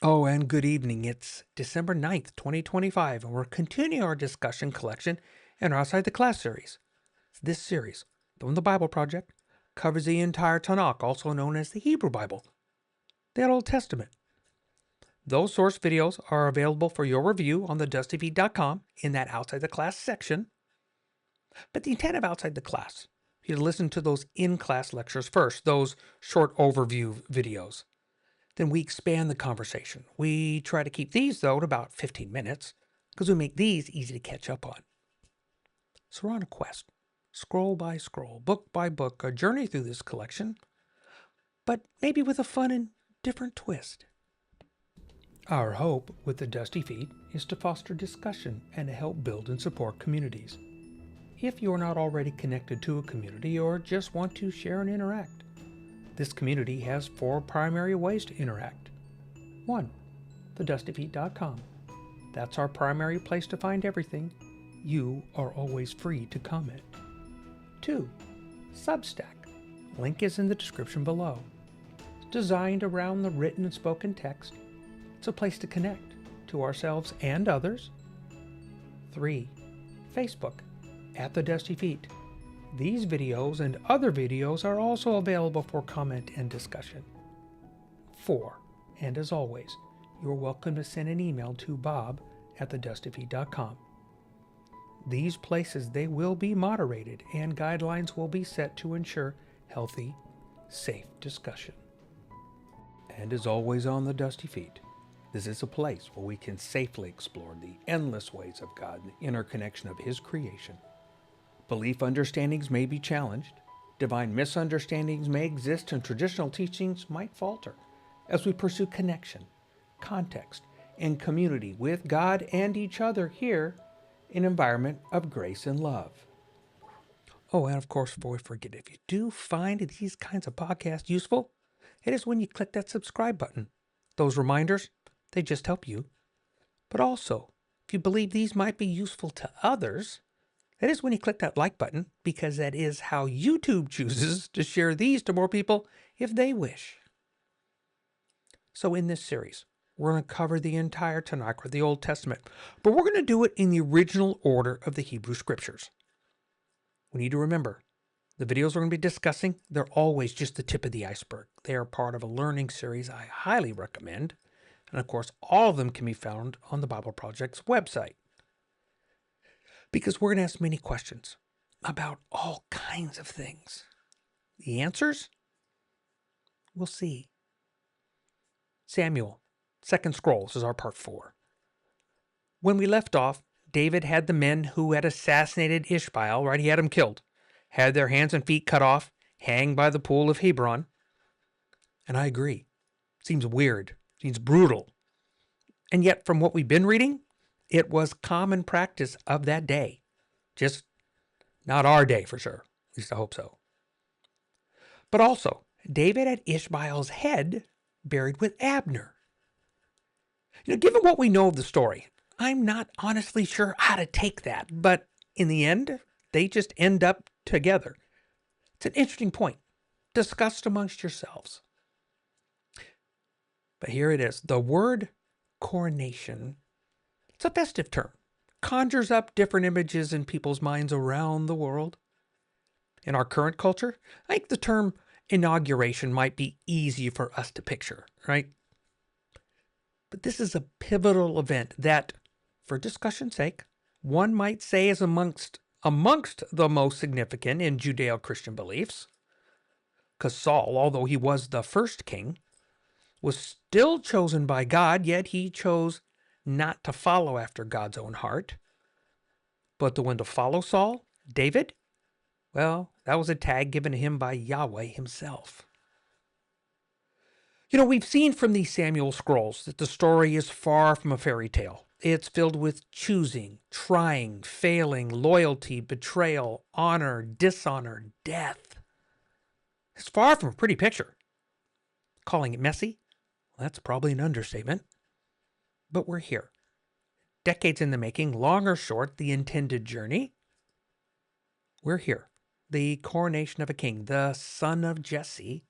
Oh, and good evening. It's December 9th, 2025, and we're continuing our discussion collection in our Outside the Class series. This series, from the Bible Project, covers the entire TaNaK, also known as the Hebrew Bible, the Old Testament. Those source videos are available for your review on TheDustyFeet.com in that Outside the Class section. But the intent of Outside the Class is to listen to those in-class lectures first, those short overview videos. Then we expand the conversation. We try to keep these, though, to about 15 minutes because we make these easy to catch up on. So we're on a quest, scroll by scroll, book by book, a journey through this collection, but maybe with a fun and different twist. Our hope with the Dusty Feet is to foster discussion and to help build and support communities. If you're not already connected to a community or just want to share and interact, this community has 4 primary ways to interact. 1. TheDustyFeet.com. That's our primary place to find everything. You are always free to comment. 2. Substack. Link is in the description below. It's designed around the written and spoken text. It's a place to connect to ourselves and others. 3. Facebook at TheDustyFeet. These videos and other videos are also available for comment and discussion. 4. And as always, you're welcome to send an email to bob@thedustyfeet.com. These places, they will be moderated and guidelines will be set to ensure healthy, safe discussion. And as always on the Dusty Feet, this is a place where we can safely explore the endless ways of God and the interconnection of His creation. Belief understandings may be challenged, divine misunderstandings may exist, and traditional teachings might falter as we pursue connection, context, and community with God and each other here in an environment of grace and love. Oh, and of course, before we forget, if you do find these kinds of podcasts useful, it is when you click that subscribe button. Those reminders, they just help you. But also, if you believe these might be useful to others, that is when you click that like button, because that is how YouTube chooses to share these to more people if they wish. So in this series, we're going to cover the entire TaNaK, or the Old Testament, but we're going to do it in the original order of the Hebrew Scriptures. We need to remember, the videos we're going to be discussing, they're always just the tip of the iceberg. They are part of a learning series I highly recommend. And of course, all of them can be found on the Bible Project's website. Because we're going to ask many questions about all kinds of things. The answers? We'll see. Samuel, Second Scroll, this is our part 4. When we left off, David had the men who had assassinated Ishmael, right? He had them killed, had their hands and feet cut off, hanged by the pool of Hebron. And I agree. Seems weird. Seems brutal. And yet, from what we've been reading, it was common practice of that day. Just not our day for sure. At least I hope so. But also, David had Ishmael's head buried with Abner. Given what we know of the story, I'm not honestly sure how to take that. But in the end, they just end up together. It's an interesting point. Discussed amongst yourselves. But here it is. The word coronation, it's a festive term. Conjures up different images in people's minds around the world. In our current culture, I think the term inauguration might be easy for us to picture, right? But this is a pivotal event that, for discussion's sake, one might say is amongst the most significant in Judeo-Christian beliefs. Because Saul, although he was the first king, was still chosen by God, yet he chose not to follow after God's own heart. But the one to follow Saul, David, well, that was a tag given to him by Yahweh himself. We've seen from these Samuel scrolls that the story is far from a fairy tale. It's filled with choosing, trying, failing, loyalty, betrayal, honor, dishonor, death. It's far from a pretty picture. Calling it messy? Well, that's probably an understatement. But we're here. Decades in the making, long or short, the intended journey. We're here. The coronation of a king, the son of Jesse,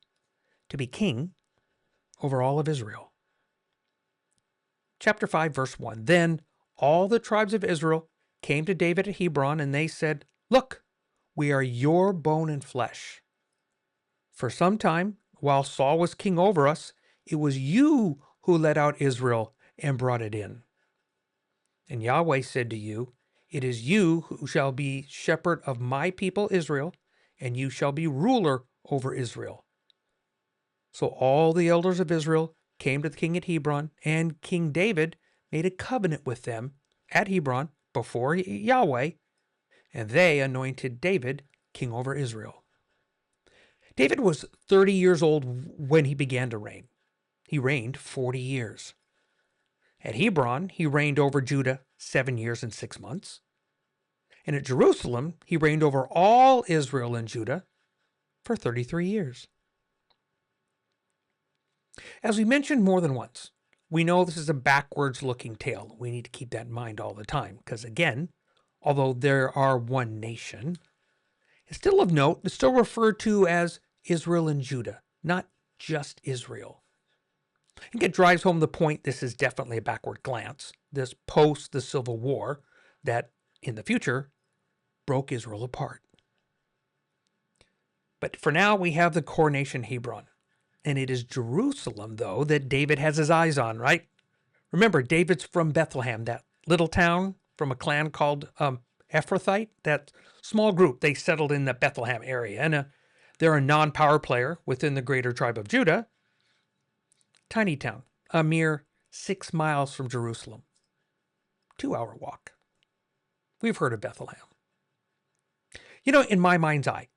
to be king over all of Israel. chapter 5, verse 1. Then all the tribes of Israel came to David at Hebron, and they said, "Look, we are your bone and flesh. For some time, while Saul was king over us, it was you who led out Israel and brought it in. And Yahweh said to you, it is you who shall be shepherd of my people Israel, and you shall be ruler over Israel." So all the elders of Israel came to the king at Hebron, and King David made a covenant with them at Hebron before Yahweh, and they anointed David king over Israel. David was 30 years old when he began to reign. He reigned 40 years. At Hebron, he reigned over Judah 7 years and 6 months. And at Jerusalem, he reigned over all Israel and Judah for 33 years. As we mentioned more than once, we know this is a backwards-looking tale. We need to keep that in mind all the time, because again, although there are one nation, it's still of note, it's still referred to as Israel and Judah, not just Israel. I think it drives home the point this is definitely a backward glance, this post the Civil War that, in the future, broke Israel apart. But for now, we have the coronation Hebron. And it is Jerusalem, though, that David has his eyes on, right? Remember, David's from Bethlehem, that little town from a clan called Ephrathite, that small group. They settled in the Bethlehem area. And they're a non-power player within the greater tribe of Judah. Tiny town, a mere 6 miles from Jerusalem. 2-hour walk. We've heard of Bethlehem. You know, in my mind's eye,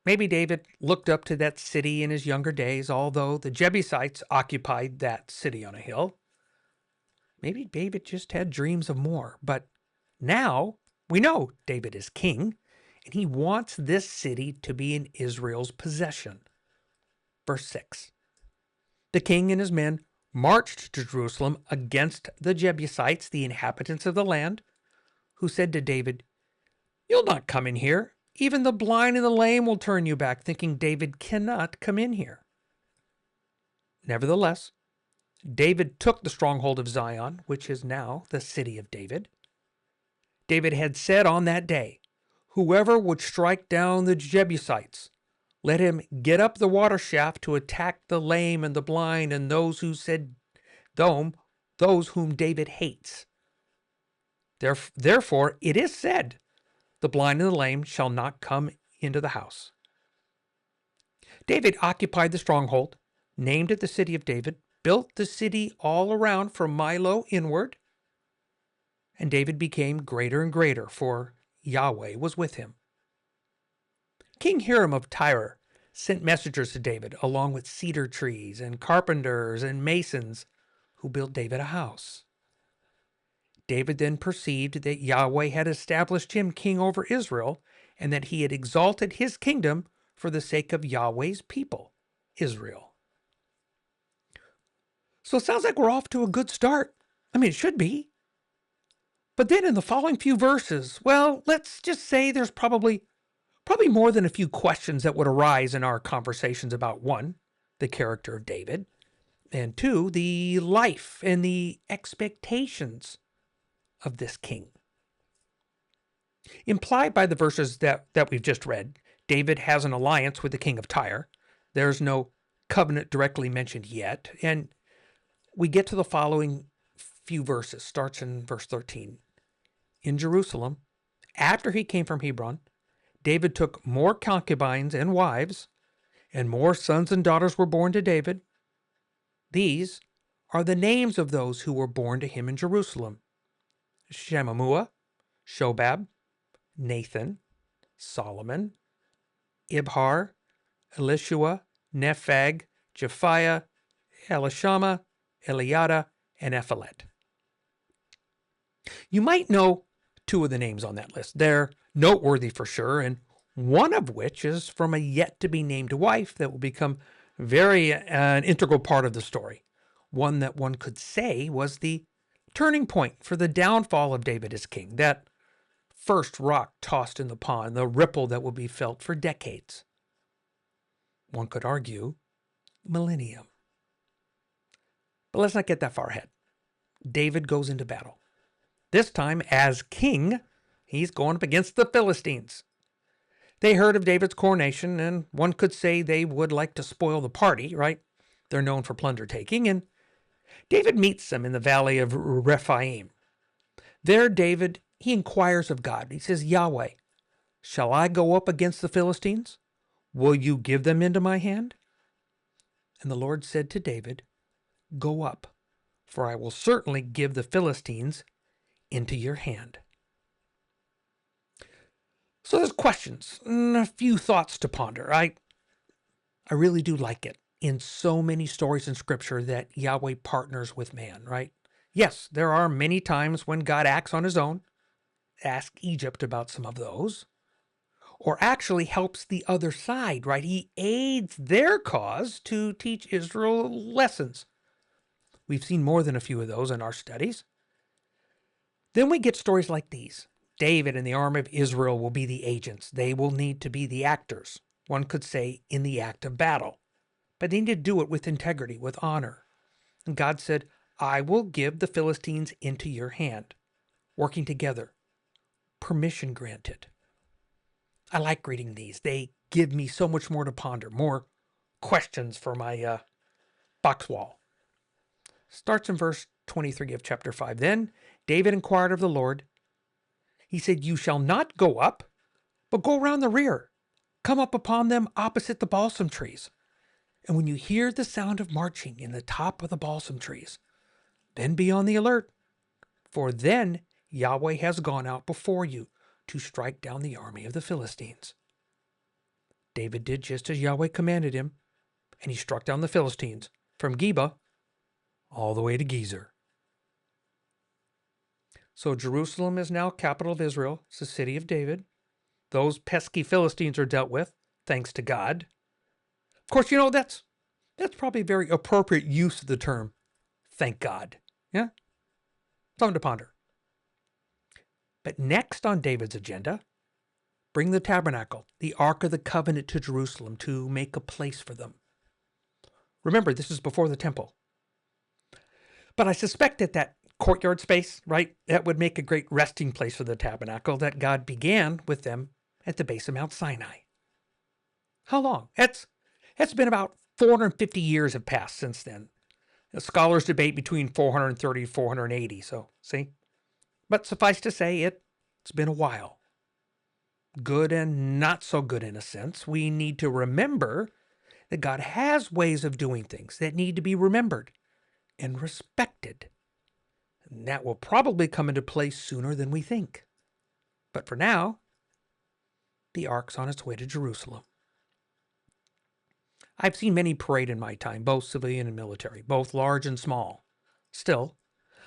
maybe David looked up to that city in his younger days, although the Jebusites occupied that city on a hill. Maybe David just had dreams of more. But now we know David is king, and he wants this city to be in Israel's possession. Verse 6. The king and his men marched to Jerusalem against the Jebusites, the inhabitants of the land, who said to David, "You'll not come in here. Even the blind and the lame will turn you back, thinking David cannot come in here." Nevertheless, David took the stronghold of Zion, which is now the city of David. David had said on that day, "Whoever would strike down the Jebusites, let him get up the water shaft to attack the lame and the blind and those who said those whom David hates. Therefore, it is said, the blind and the lame shall not come into the house." David occupied the stronghold, named it the city of David, built the city all around from Milo inward, and David became greater and greater, for Yahweh was with him. King Hiram of Tyre sent messengers to David, along with cedar trees and carpenters and masons, who built David a house. David then perceived that Yahweh had established him king over Israel, and that he had exalted his kingdom for the sake of Yahweh's people, Israel. So it sounds like we're off to a good start. I mean, it should be. But then in the following few verses, well, let's just say there's probably more than a few questions that would arise in our conversations about, one, the character of David, and two, the life and the expectations of this king. Implied by the verses that we've just read, David has an alliance with the king of Tyre. There's no covenant directly mentioned yet. And we get to the following few verses. Starts in verse 13. In Jerusalem, after he came from Hebron, David took more concubines and wives, and more sons and daughters were born to David. These are the names of those who were born to him in Jerusalem: Shemamua, Shobab, Nathan, Solomon, Ibhar, Elishua, Nepheg, Japhiah, Elishama, Eliada, and Ephelet. You might know two of the names on that list. They're noteworthy for sure, and one of which is from a yet-to-be-named wife that will become an integral part of the story. One that one could say was the turning point for the downfall of David as king, that first rock tossed in the pond, the ripple that will be felt for decades. One could argue, millennium. But let's not get that far ahead. David goes into battle. This time, as king, he's going up against the Philistines. They heard of David's coronation, and one could say they would like to spoil the party, right? They're known for plunder taking, and David meets them in the valley of Rephaim. There, David, he inquires of God. He says, Yahweh, shall I go up against the Philistines? Will you give them into my hand? And the Lord said to David, go up, for I will certainly give the Philistines into your hand. So there's questions and a few thoughts to ponder. I really do like it in so many stories in Scripture that Yahweh partners with man, right? Yes, there are many times when God acts on his own. Ask Egypt about some of those. Or actually helps the other side, right? He aids their cause to teach Israel lessons. We've seen more than a few of those in our studies. Then we get stories like these. David and the army of Israel will be the agents. They will need to be the actors, one could say, in the act of battle. But they need to do it with integrity, with honor. And God said, I will give the Philistines into your hand. Working together. Permission granted. I like reading these. They give me so much more to ponder, more questions for my box wall. Starts in verse 23 of chapter 5. Then David inquired of the Lord. He said, you shall not go up, but go around the rear. Come up upon them opposite the balsam trees. And when you hear the sound of marching in the top of the balsam trees, then be on the alert. For then Yahweh has gone out before you to strike down the army of the Philistines. David did just as Yahweh commanded him, and he struck down the Philistines from Geba all the way to Gezer. So Jerusalem is now capital of Israel. It's the city of David. Those pesky Philistines are dealt with, thanks to God. Of course, that's probably a very appropriate use of the term, thank God. Yeah? Something to ponder. But next on David's agenda, bring the tabernacle, the Ark of the Covenant, to Jerusalem to make a place for them. Remember, this is before the temple. But I suspect that courtyard space, right, that would make a great resting place for the tabernacle that God began with them at the base of Mount Sinai. How long? It's been about 450 years have passed since then. The scholars debate between 430 and 480, so see? But suffice to say, it's been a while. Good and not so good in a sense. We need to remember that God has ways of doing things that need to be remembered and respected. And that will probably come into place sooner than we think. But for now, the ark's on its way to Jerusalem. I've seen many parade in my time, both civilian and military, both large and small. Still,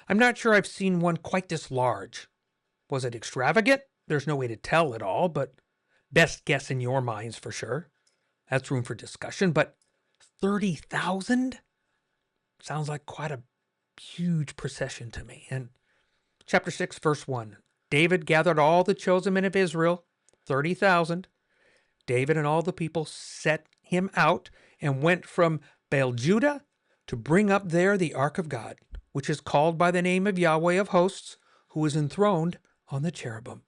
I'm not sure I've seen one quite this large. Was it extravagant? There's no way to tell at all, but best guess in your minds for sure. That's room for discussion, but 30,000? Sounds like quite a huge procession to me. And chapter 6, verse 1. David gathered all the chosen men of Israel, 30,000. David and all the people set him out and went from Baal-Judah to bring up there the ark of God, which is called by the name of Yahweh of hosts, who is enthroned on the cherubim.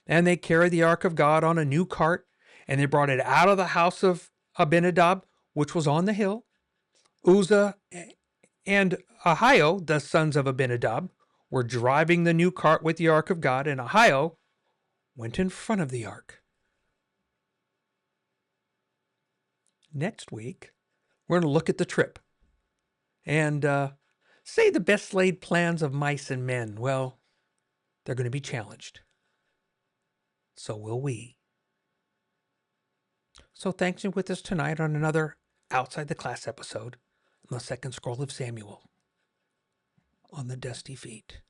And they carried the ark of God on a new cart, and they brought it out of the house of Abinadab, which was on the hill. Uzzah and Ahio, the sons of Abinadab, were driving the new cart with the ark of God, and Ahio went in front of the ark. Next week, we're going to look at the trip and say the best laid plans of mice and men, well, they're going to be challenged. So will we. So thanks for with us tonight on another Outside the Class episode on the second scroll of Samuel on the Dusty Feet.